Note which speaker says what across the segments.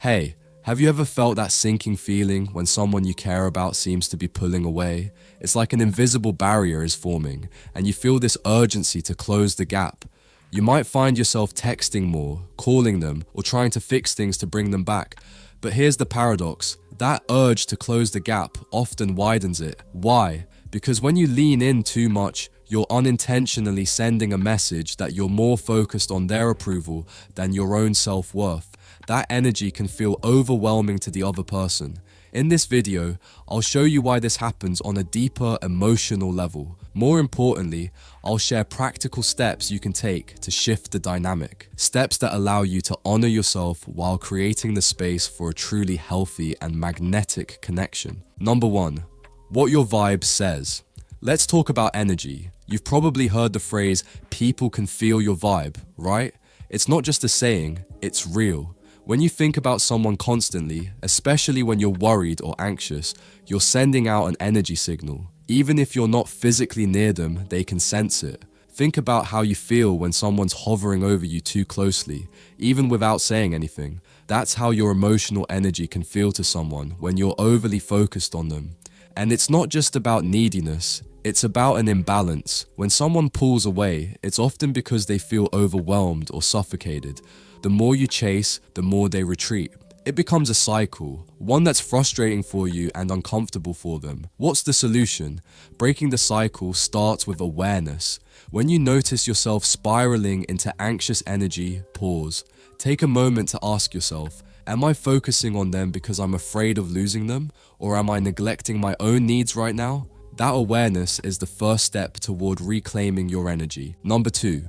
Speaker 1: Hey, have you ever felt that sinking feeling when someone you care about seems to be pulling away? It's like an invisible barrier is forming, and you feel this urgency to close the gap. You might find yourself texting more, calling them, or trying to fix things to bring them back. But here's the paradox. That urge to close the gap often widens it. Why? Because when you lean in too much, you're unintentionally sending a message that you're more focused on their approval than your own self-worth. That energy can feel overwhelming to the other person. In this video, I'll show you why this happens on a deeper emotional level. More importantly, I'll share practical steps you can take to shift the dynamic. Steps that allow you to honor yourself while creating the space for a truly healthy and magnetic connection. Number 1, what your vibe says. Let's talk about energy. You've probably heard the phrase, people can feel your vibe, right? It's not just a saying, it's real. When you think about someone constantly, especially when you're worried or anxious, you're sending out an energy signal. Even if you're not physically near them, they can sense it. Think about how you feel when someone's hovering over you too closely, even without saying anything. That's how your emotional energy can feel to someone when you're overly focused on them. And it's not just about neediness. It's about an imbalance. When someone pulls away, it's often because they feel overwhelmed or suffocated. The more you chase, the more they retreat. It becomes a cycle, one that's frustrating for you and uncomfortable for them. What's the solution? Breaking the cycle starts with awareness. When you notice yourself spiraling into anxious energy, pause. Take a moment to ask yourself, am I focusing on them because I'm afraid of losing them? Or am I neglecting my own needs right now? That awareness is the first step toward reclaiming your energy. Number 2,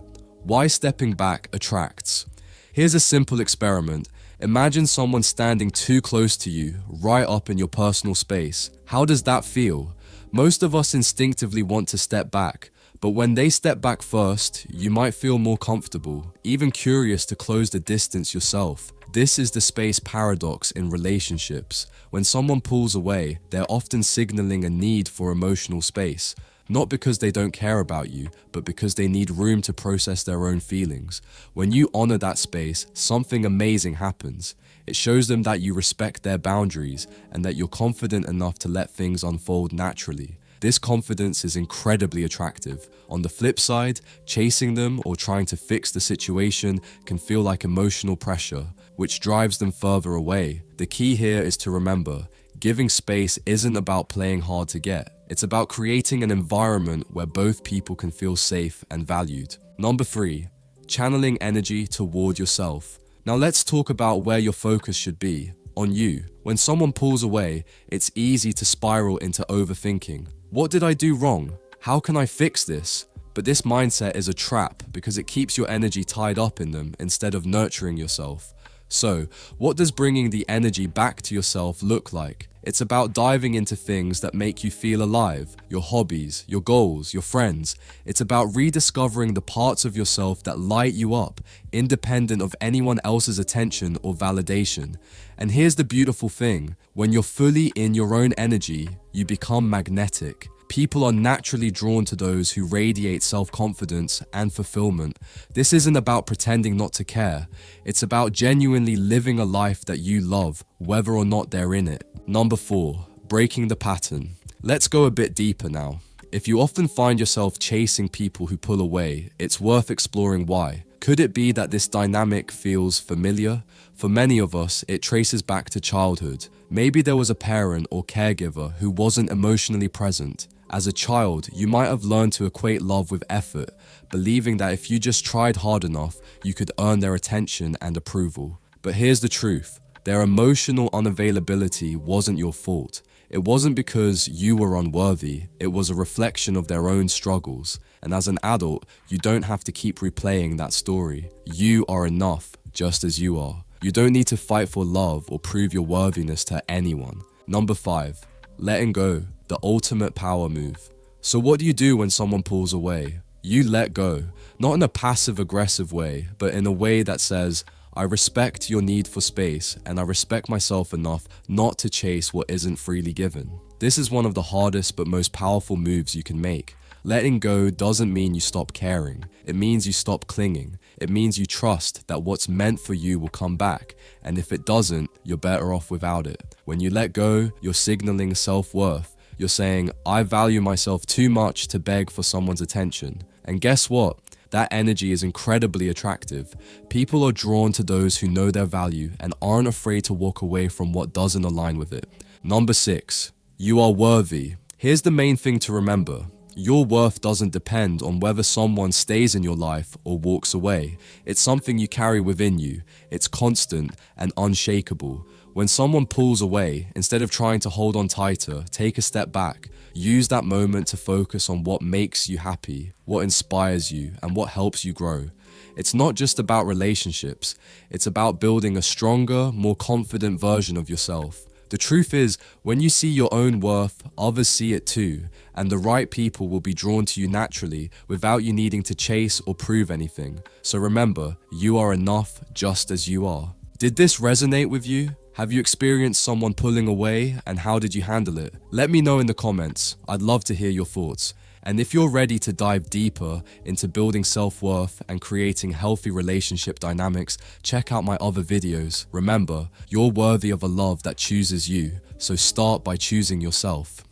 Speaker 1: why stepping back attracts. Here's a simple experiment. Imagine someone standing too close to you, right up in your personal space. How does that feel? Most of us instinctively want to step back, but when they step back first, you might feel more comfortable, even curious to close the distance yourself. This is the space paradox in relationships. When someone pulls away, they're often signaling a need for emotional space. Not because they don't care about you, but because they need room to process their own feelings. When you honor that space, something amazing happens. It shows them that you respect their boundaries and that you're confident enough to let things unfold naturally. This confidence is incredibly attractive. On the flip side, chasing them or trying to fix the situation can feel like emotional pressure, which drives them further away. The key here is to remember, giving space isn't about playing hard to get. It's about creating an environment where both people can feel safe and valued. Number 3, channeling energy toward yourself. Now let's talk about where your focus should be, on you. When someone pulls away, it's easy to spiral into overthinking. What did I do wrong? How can I fix this? But this mindset is a trap because it keeps your energy tied up in them instead of nurturing yourself. So, what does bringing the energy back to yourself look like? It's about diving into things that make you feel alive, your hobbies, your goals, your friends. It's about rediscovering the parts of yourself that light you up, independent of anyone else's attention or validation. And here's the beautiful thing, when you're fully in your own energy, you become magnetic. People are naturally drawn to those who radiate self-confidence and fulfillment. This isn't about pretending not to care. It's about genuinely living a life that you love, whether or not they're in it. Number 4, breaking the pattern. Let's go a bit deeper now. If you often find yourself chasing people who pull away, it's worth exploring why. Could it be that this dynamic feels familiar? For many of us, it traces back to childhood. Maybe there was a parent or caregiver who wasn't emotionally present. As a child, you might have learned to equate love with effort, believing that if you just tried hard enough, you could earn their attention and approval. But here's the truth. Their emotional unavailability wasn't your fault. It wasn't because you were unworthy. It was a reflection of their own struggles. And as an adult, you don't have to keep replaying that story. You are enough, just as you are. You don't need to fight for love or prove your worthiness to anyone. Number 5, letting go. The ultimate power move. So what do you do when someone pulls away? You let go, not in a passive-aggressive way, but in a way that says, I respect your need for space and I respect myself enough not to chase what isn't freely given. This is one of the hardest but most powerful moves you can make. Letting go doesn't mean you stop caring. It means you stop clinging. It means you trust that what's meant for you will come back, and if it doesn't, you're better off without it. When you let go, you're signaling self-worth. You're saying, I value myself too much to beg for someone's attention. And guess what? That energy is incredibly attractive. People are drawn to those who know their value and aren't afraid to walk away from what doesn't align with it. Number 6, you are worthy. Here's the main thing to remember. Your worth doesn't depend on whether someone stays in your life or walks away. It's something you carry within you. It's constant and unshakable. When someone pulls away, instead of trying to hold on tighter, take a step back. Use that moment to focus on what makes you happy, what inspires you, and what helps you grow. It's not just about relationships. It's about building a stronger, more confident version of yourself. The truth is, when you see your own worth, others see it too, and the right people will be drawn to you naturally without you needing to chase or prove anything. So remember, you are enough just as you are. Did this resonate with you? Have you experienced someone pulling away, and how did you handle it? Let me know in the comments. I'd love to hear your thoughts. And if you're ready to dive deeper into building self-worth and creating healthy relationship dynamics, check out my other videos. Remember, you're worthy of a love that chooses you, so start by choosing yourself.